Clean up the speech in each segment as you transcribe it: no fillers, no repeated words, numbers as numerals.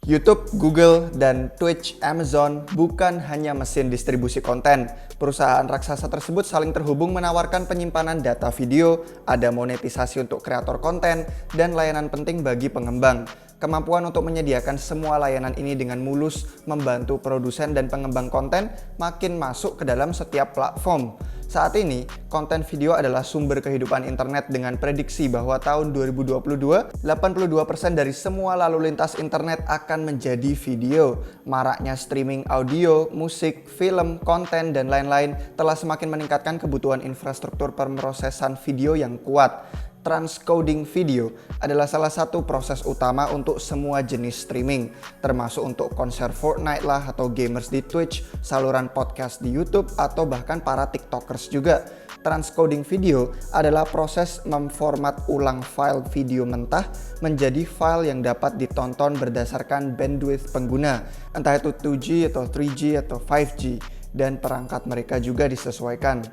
YouTube, Google, dan Twitch, Amazon bukan hanya mesin distribusi konten. Perusahaan raksasa tersebut saling terhubung menawarkan penyimpanan data video, ada monetisasi untuk kreator konten, dan layanan penting bagi pengembang. Kemampuan untuk menyediakan semua layanan ini dengan mulus membantu produsen dan pengembang konten makin masuk ke dalam setiap platform. Saat ini, konten video adalah sumber kehidupan internet dengan prediksi bahwa tahun 2022, 82% dari semua lalu lintas internet akan menjadi video. Maraknya streaming audio, musik, film, konten, dan lain-lain telah semakin meningkatkan kebutuhan infrastruktur pemrosesan video yang kuat. Transcoding video adalah salah satu proses utama untuk semua jenis streaming, termasuk untuk konser Fortnite lah atau gamers di Twitch, saluran podcast di YouTube, atau bahkan para TikTokers juga. Transcoding video adalah proses memformat ulang file video mentah menjadi file yang dapat ditonton berdasarkan bandwidth pengguna, entah itu 2G atau 3G atau 5G, dan perangkat mereka juga disesuaikan.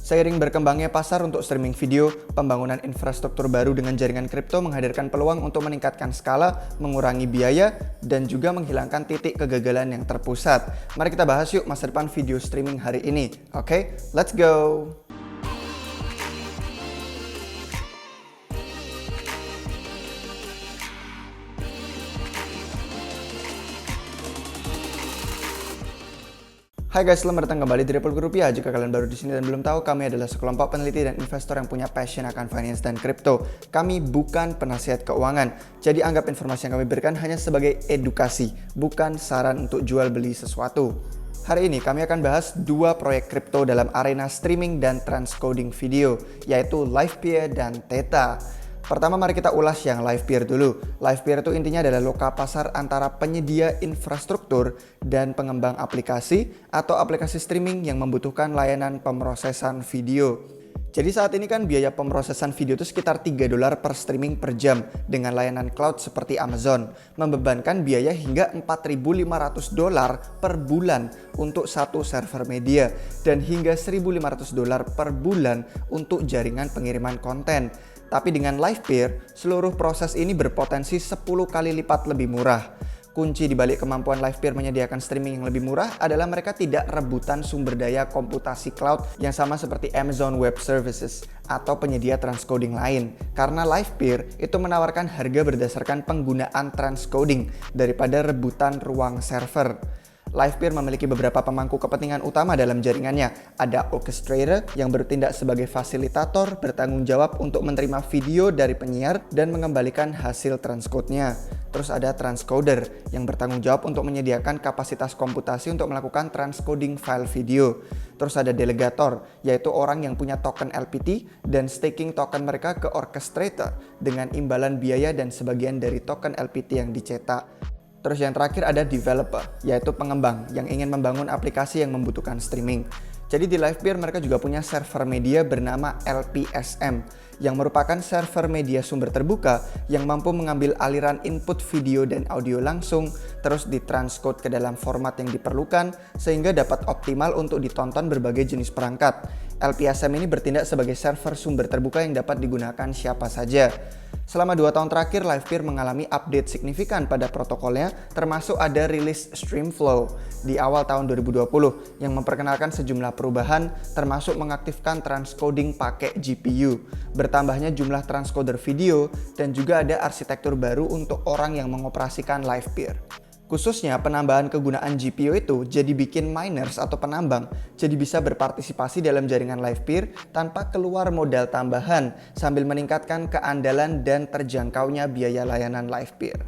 Seiring berkembangnya pasar untuk streaming video, pembangunan infrastruktur baru dengan jaringan kripto menghadirkan peluang untuk meningkatkan skala, mengurangi biaya, dan juga menghilangkan titik kegagalan yang terpusat. Mari kita bahas yuk masa depan video streaming hari ini. Oke, let's go! Hai guys, selamat datang kembali di Republik Rupiah. Jika kalian baru di sini dan belum tahu, kami adalah sekelompok peneliti dan investor yang punya passion akan finance dan kripto. Kami bukan penasihat keuangan, jadi anggap informasi yang kami berikan hanya sebagai edukasi, bukan saran untuk jual beli sesuatu. Hari ini kami akan bahas dua proyek kripto dalam arena streaming dan transcoding video, yaitu Livepeer dan Theta. Pertama, mari kita ulas yang Livepeer dulu. Livepeer itu intinya adalah loka pasar antara penyedia infrastruktur dan pengembang aplikasi atau aplikasi streaming yang membutuhkan layanan pemrosesan video. Jadi saat ini kan biaya pemrosesan video itu sekitar $3 per streaming per jam dengan layanan cloud seperti Amazon, membebankan biaya hingga $4.500 per bulan untuk satu server media dan hingga $1.500 per bulan untuk jaringan pengiriman konten. Tapi dengan Livepeer, seluruh proses ini berpotensi 10 kali lipat lebih murah. Kunci dibalik kemampuan Livepeer menyediakan streaming yang lebih murah adalah mereka tidak rebutan sumber daya komputasi cloud yang sama seperti Amazon Web Services atau penyedia transcoding lain. Karena Livepeer itu menawarkan harga berdasarkan penggunaan transcoding daripada rebutan ruang server. Livepeer memiliki beberapa pemangku kepentingan utama dalam jaringannya. Ada orchestrator yang bertindak sebagai fasilitator, bertanggung jawab untuk menerima video dari penyiar dan mengembalikan hasil transcode-nya. Terus ada transcoder yang bertanggung jawab untuk menyediakan kapasitas komputasi untuk melakukan transcoding file video. Terus ada delegator, yaitu orang yang punya token LPT dan staking token mereka ke orchestrator dengan imbalan biaya dan sebagian dari token LPT yang dicetak. Terus yang terakhir ada developer, yaitu pengembang yang ingin membangun aplikasi yang membutuhkan streaming. Jadi di Livepeer mereka juga punya server media bernama LPSM, yang merupakan server media sumber terbuka yang mampu mengambil aliran input video dan audio langsung, terus ditranscode ke dalam format yang diperlukan, sehingga dapat optimal untuk ditonton berbagai jenis perangkat. LPSM ini bertindak sebagai server sumber terbuka yang dapat digunakan siapa saja. Selama 2 tahun terakhir, Livepeer mengalami update signifikan pada protokolnya, termasuk ada rilis Streamflow di awal tahun 2020 yang memperkenalkan sejumlah perubahan, termasuk mengaktifkan transcoding pakai GPU, bertambahnya jumlah transcoder video, dan juga ada arsitektur baru untuk orang yang mengoperasikan Livepeer. Khususnya penambahan kegunaan GPU itu jadi bikin miners atau penambang jadi bisa berpartisipasi dalam jaringan Livepeer tanpa keluar modal tambahan sambil meningkatkan keandalan dan terjangkaunya biaya layanan Livepeer.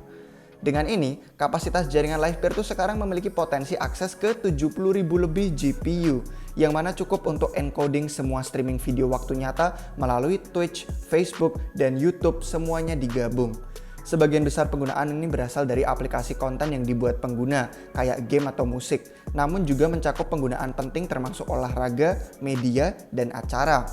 Dengan ini, kapasitas jaringan Livepeer itu sekarang memiliki potensi akses ke 70.000 lebih GPU yang mana cukup untuk encoding semua streaming video waktu nyata melalui Twitch, Facebook, dan YouTube semuanya digabung. Sebagian besar penggunaan ini berasal dari aplikasi konten yang dibuat pengguna, kayak game atau musik, namun juga mencakup penggunaan penting termasuk olahraga, media, dan acara.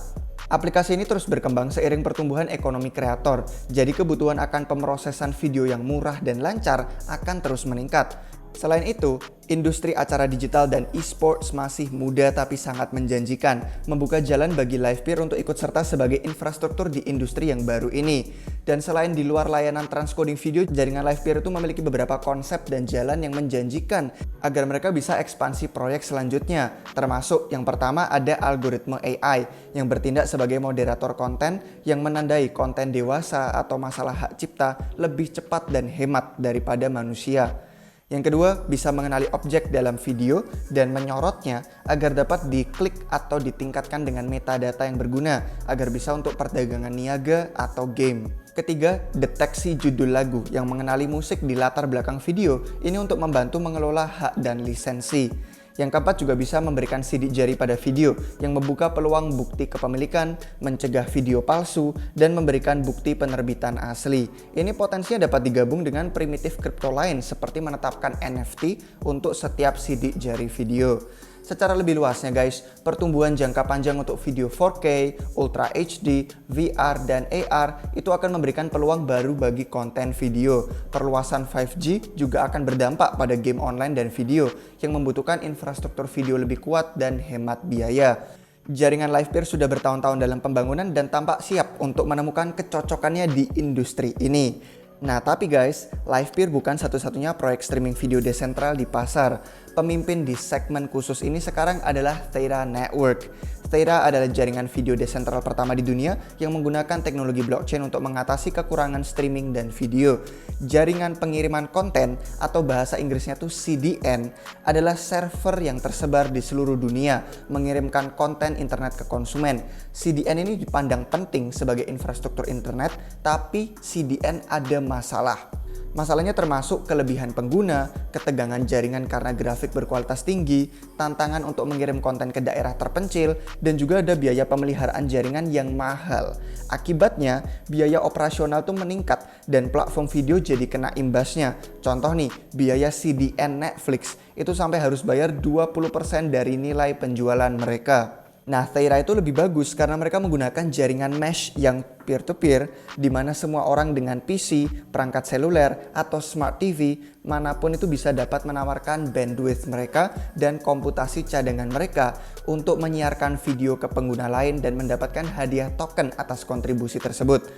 Aplikasi ini terus berkembang seiring pertumbuhan ekonomi kreator, jadi kebutuhan akan pemrosesan video yang murah dan lancar akan terus meningkat. Selain itu, industri acara digital dan e-sports masih muda tapi sangat menjanjikan, membuka jalan bagi Livepeer untuk ikut serta sebagai infrastruktur di industri yang baru ini. Dan selain di luar layanan transcoding video, jaringan Livepeer itu memiliki beberapa konsep dan jalan yang menjanjikan agar mereka bisa ekspansi proyek selanjutnya. Termasuk yang pertama ada algoritma AI yang bertindak sebagai moderator konten yang menandai konten dewasa atau masalah hak cipta lebih cepat dan hemat daripada manusia. Yang kedua, bisa mengenali objek dalam video dan menyorotnya agar dapat diklik atau ditingkatkan dengan metadata yang berguna agar bisa untuk perdagangan niaga atau game. Ketiga, deteksi judul lagu yang mengenali musik di latar belakang video ini untuk membantu mengelola hak dan lisensi. Yang keempat juga bisa memberikan sidik jari pada video yang membuka peluang bukti kepemilikan, mencegah video palsu, dan memberikan bukti penerbitan asli. Ini potensinya dapat digabung dengan primitif kripto lain seperti menetapkan NFT untuk setiap sidik jari video. Secara lebih luasnya guys, pertumbuhan jangka panjang untuk video 4K, Ultra HD, VR, dan AR itu akan memberikan peluang baru bagi konten video. Perluasan 5G juga akan berdampak pada game online dan video yang membutuhkan infrastruktur video lebih kuat dan hemat biaya. Jaringan Livepeer sudah bertahun-tahun dalam pembangunan dan tampak siap untuk menemukan kecocokannya di industri ini. Nah tapi guys, Livepeer bukan satu-satunya proyek streaming video desentral di pasar. Pemimpin di segmen khusus ini sekarang adalah Theta Network. Theta adalah jaringan video desentral pertama di dunia yang menggunakan teknologi blockchain untuk mengatasi kekurangan streaming dan video. Jaringan pengiriman konten atau bahasa Inggrisnya tuh CDN adalah server yang tersebar di seluruh dunia mengirimkan konten internet ke konsumen. CDN ini dipandang penting sebagai infrastruktur internet, tapi CDN ada masalah. Masalahnya termasuk kelebihan pengguna, ketegangan jaringan karena grafik berkualitas tinggi, tantangan untuk mengirim konten ke daerah terpencil, dan juga ada biaya pemeliharaan jaringan yang mahal. Akibatnya, biaya operasional tuh meningkat dan platform video jadi kena imbasnya. Contoh nih, biaya CDN Netflix itu sampai harus bayar 20% dari nilai penjualan mereka. Nah, Theta itu lebih bagus karena mereka menggunakan jaringan mesh yang peer-to-peer di mana semua orang dengan PC, perangkat seluler, atau smart TV manapun itu bisa dapat menawarkan bandwidth mereka dan komputasi cadangan mereka untuk menyiarkan video ke pengguna lain dan mendapatkan hadiah token atas kontribusi tersebut.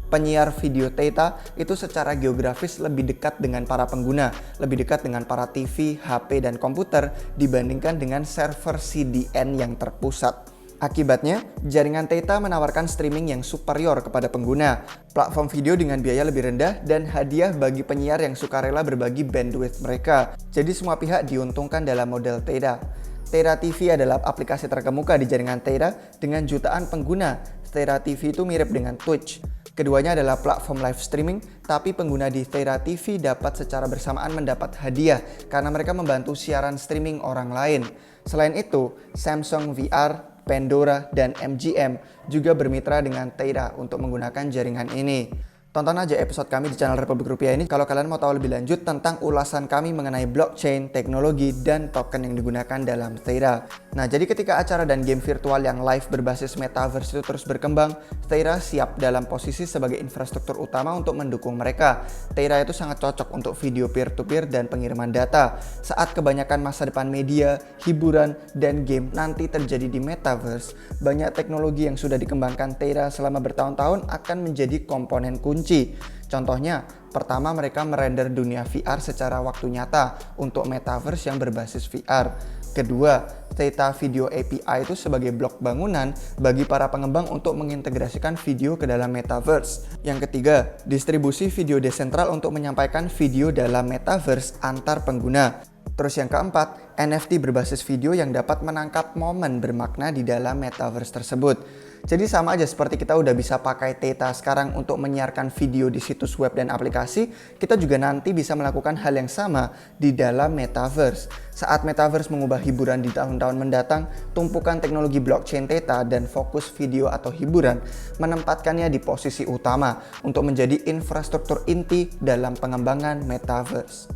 Penyiar video Theta itu secara geografis lebih dekat dengan para pengguna, lebih dekat dengan para TV, HP, dan komputer dibandingkan dengan server CDN yang terpusat. Akibatnya, jaringan Theta menawarkan streaming yang superior kepada pengguna, platform video dengan biaya lebih rendah, dan hadiah bagi penyiar yang sukarela berbagi bandwidth mereka. Jadi semua pihak diuntungkan dalam model Theta. Theta TV adalah aplikasi terkemuka di jaringan Theta dengan jutaan pengguna. Theta TV itu mirip dengan Twitch. Keduanya adalah platform live streaming, tapi pengguna di Theta TV dapat secara bersamaan mendapat hadiah karena mereka membantu siaran streaming orang lain. Selain itu, Samsung VR, Pandora, dan MGM juga bermitra dengan Theta untuk menggunakan jaringan ini. Tonton aja episode kami di channel Republik Rupiah ini kalau kalian mau tahu lebih lanjut tentang ulasan kami mengenai blockchain, teknologi, dan token yang digunakan dalam Theta. Nah, jadi ketika acara dan game virtual yang live berbasis metaverse itu terus berkembang, Theta siap dalam posisi sebagai infrastruktur utama untuk mendukung mereka. Theta itu sangat cocok untuk video peer-to-peer dan pengiriman data. Saat kebanyakan masa depan media, hiburan, dan game nanti terjadi di metaverse, banyak teknologi yang sudah dikembangkan Theta selama bertahun-tahun akan menjadi komponen kunci. Contohnya, pertama mereka merender dunia VR secara waktu nyata untuk metaverse yang berbasis VR. Kedua, Theta Video API itu sebagai blok bangunan bagi para pengembang untuk mengintegrasikan video ke dalam metaverse. Yang ketiga, distribusi video desentral untuk menyampaikan video dalam metaverse antar pengguna. Terus yang keempat, NFT berbasis video yang dapat menangkap momen bermakna di dalam metaverse tersebut. Jadi sama aja seperti kita udah bisa pakai Theta sekarang untuk menyiarkan video di situs web dan aplikasi, kita juga nanti bisa melakukan hal yang sama di dalam metaverse. Saat metaverse mengubah hiburan di tahun-tahun mendatang, tumpukan teknologi blockchain Theta dan fokus video atau hiburan menempatkannya di posisi utama untuk menjadi infrastruktur inti dalam pengembangan metaverse.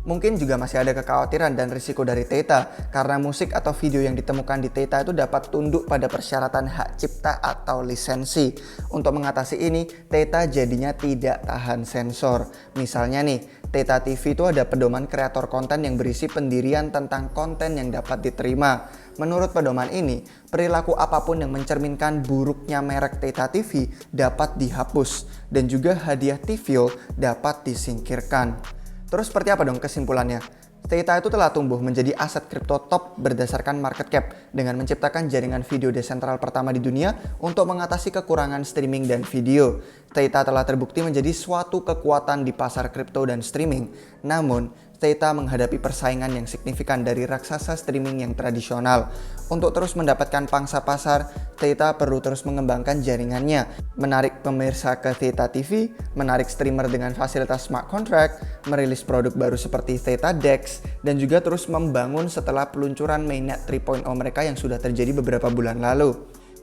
Mungkin juga masih ada kekhawatiran dan risiko dari Theta karena musik atau video yang ditemukan di Theta itu dapat tunduk pada persyaratan hak cipta atau lisensi. Untuk mengatasi ini, Theta jadinya tidak tahan sensor. Misalnya nih, Theta TV itu ada pedoman kreator konten yang berisi pendirian tentang konten yang dapat diterima. Menurut pedoman ini, perilaku apapun yang mencerminkan buruknya merek Theta TV dapat dihapus dan juga hadiah TVO dapat disingkirkan. Terus seperti apa dong kesimpulannya? Theta itu telah tumbuh menjadi aset kripto top berdasarkan market cap dengan menciptakan jaringan video desentral pertama di dunia untuk mengatasi kekurangan streaming dan video. Theta telah terbukti menjadi suatu kekuatan di pasar kripto dan streaming. Namun, Theta menghadapi persaingan yang signifikan dari raksasa streaming yang tradisional. Untuk terus mendapatkan pangsa pasar, Theta perlu terus mengembangkan jaringannya, menarik pemirsa ke Theta TV, menarik streamer dengan fasilitas smart contract, merilis produk baru seperti Theta DEX, dan juga terus membangun setelah peluncuran mainnet 3.0 mereka yang sudah terjadi beberapa bulan lalu.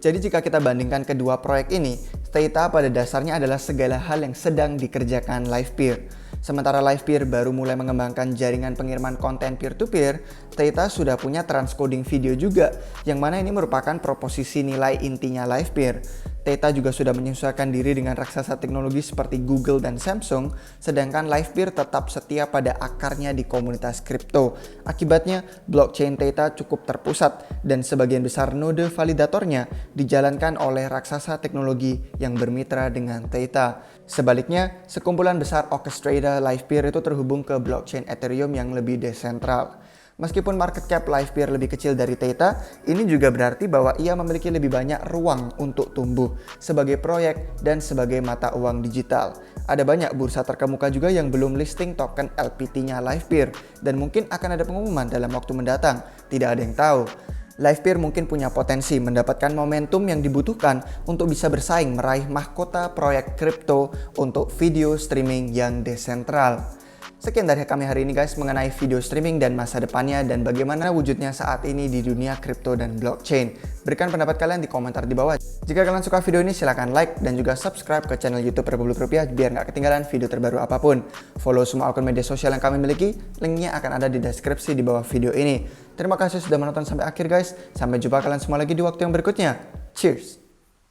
Jadi jika kita bandingkan kedua proyek ini, Theta pada dasarnya adalah segala hal yang sedang dikerjakan Livepeer. Sementara Livepeer baru mulai mengembangkan jaringan pengiriman konten peer-to-peer, Theta sudah punya transcoding video juga, yang mana ini merupakan proposisi nilai intinya Livepeer. Theta juga sudah menyesuaikan diri dengan raksasa teknologi seperti Google dan Samsung, sedangkan Livepeer tetap setia pada akarnya di komunitas kripto. Akibatnya, blockchain Theta cukup terpusat dan sebagian besar node validatornya dijalankan oleh raksasa teknologi yang bermitra dengan Theta. Sebaliknya, sekumpulan besar orchestrator Livepeer itu terhubung ke blockchain Ethereum yang lebih desentral. Meskipun market cap Livepeer lebih kecil dari Theta, ini juga berarti bahwa ia memiliki lebih banyak ruang untuk tumbuh sebagai proyek dan sebagai mata uang digital. Ada banyak bursa terkemuka juga yang belum listing token LPT-nya Livepeer dan mungkin akan ada pengumuman dalam waktu mendatang. Tidak ada yang tahu. Livepeer mungkin punya potensi mendapatkan momentum yang dibutuhkan untuk bisa bersaing meraih mahkota proyek kripto untuk video streaming yang desentral. Sekian dari kami hari ini guys mengenai video streaming dan masa depannya dan bagaimana wujudnya saat ini di dunia kripto dan blockchain. Berikan pendapat kalian di komentar di bawah. Jika kalian suka video ini silahkan like dan juga subscribe ke channel YouTube Republik Rupiah biar nggak ketinggalan video terbaru apapun. Follow semua akun media sosial yang kami miliki, linknya akan ada di deskripsi di bawah video ini. Terima kasih sudah menonton sampai akhir guys. Sampai jumpa kalian semua lagi di waktu yang berikutnya. Cheers!